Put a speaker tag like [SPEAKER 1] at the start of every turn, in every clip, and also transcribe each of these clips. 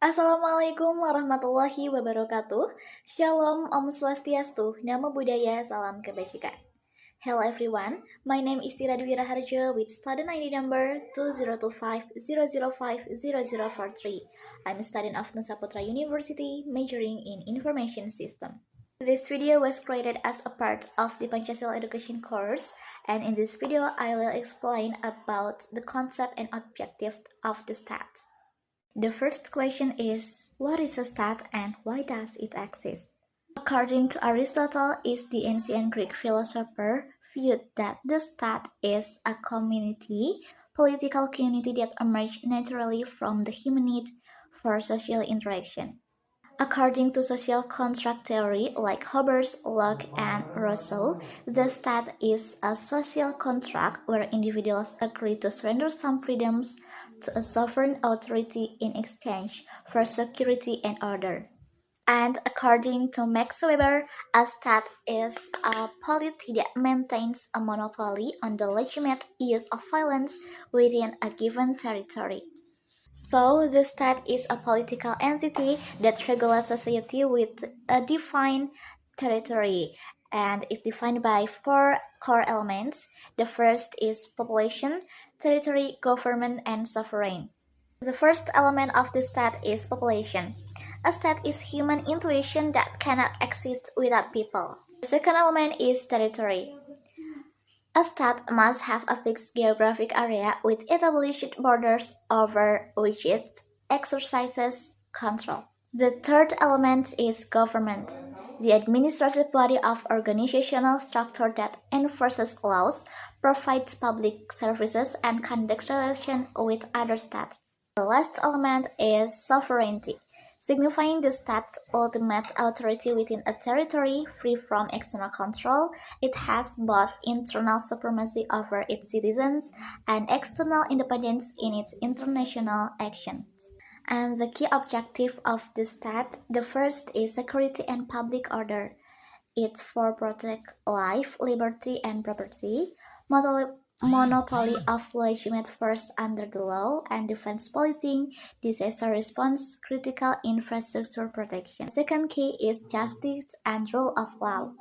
[SPEAKER 1] Assalamualaikum warahmatullahi wabarakatuh. Shalom, Om Swastiastu, Namo Buddhaya, Salam Kebajikan. Hello everyone, my name is Tira Dwi Raharjo with student ID number 202500500043. I'm a student of Nusa Putra University, majoring in Information System. This video was created as a part of the Pancasila education course, and in this video I will explain about the concept and objective of the stat. The first question is, what is a state and why does it exist? According to Aristotle, the ancient Greek philosopher viewed that the state is a political community that emerged naturally from the human need for social interaction. According to social contract theory like Hobbes, Locke, and Rousseau, the state is a social contract where individuals agree to surrender some freedoms to a sovereign authority in exchange for security and order. And according to Max Weber, a state is a polity that maintains a monopoly on the legitimate use of violence within a given territory. So, the state is a political entity that regulates society with a defined territory and is defined by four core elements. The first is population, territory, government, and sovereign. The first element of the state is population. A state is human intuition that cannot exist without people. The second element is territory. A state must have a fixed geographic area with established borders over which it exercises control. The third element is government, the administrative body of organizational structure that enforces laws, provides public services, and conducts relations with other states. The last element is sovereignty, signifying the state's ultimate authority within a territory free from external control. It has both internal supremacy over its citizens and external independence in its international actions. And the key objective of the state, the first is security and public order. It's for protect life, liberty, and property, monopoly of legitimate force under the law, and defense policing, disaster response, critical infrastructure protection. Second key is justice and rule of law.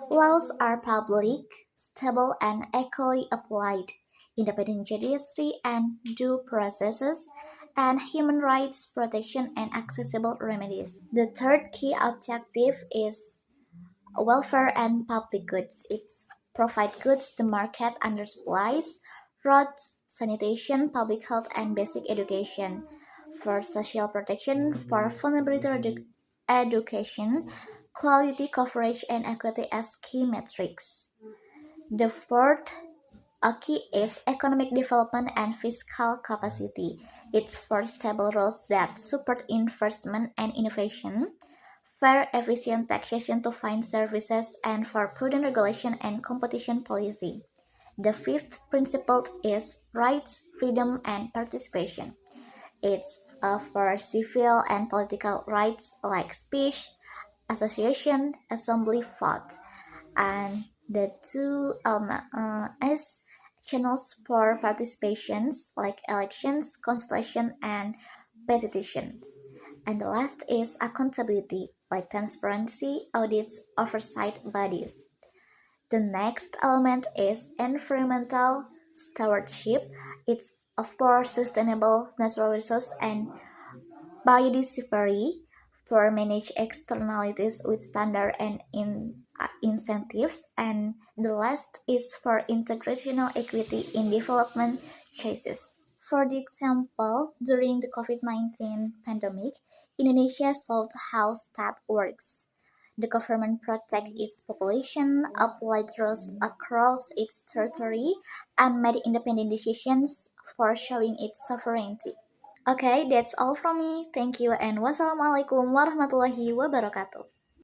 [SPEAKER 1] Laws are public, stable, and equally applied. Independent judiciary and due processes, and human rights protection and accessible remedies. The third key objective is welfare and public goods. It's provide goods to market under supplies, roads, sanitation, public health, and basic education. For social protection, for vulnerability education, quality coverage, and equity as key metrics. The fourth key is economic development and fiscal capacity. It's for stable rules that support investment and innovation, fair, efficient taxation to find services, and for prudent regulation and competition policy. The fifth principle is rights, freedom, and participation. It's for civil and political rights like speech, association, assembly, vote. And the two as channels for participations like elections, consultation, and petitions. And the last is accountability, like transparency, audits, oversight bodies. The next element is environmental stewardship. It's for sustainable natural resources and biodiversity, for manage externalities with standard and incentives. And the last is for integrational equity in development choices. For the example, during the COVID-19 pandemic, Indonesia saw how state works. The government protects its population, applied rules across its territory, and made independent decisions for showing its sovereignty. Okay, that's all from me. Thank you and wassalamualaikum warahmatullahi wabarakatuh.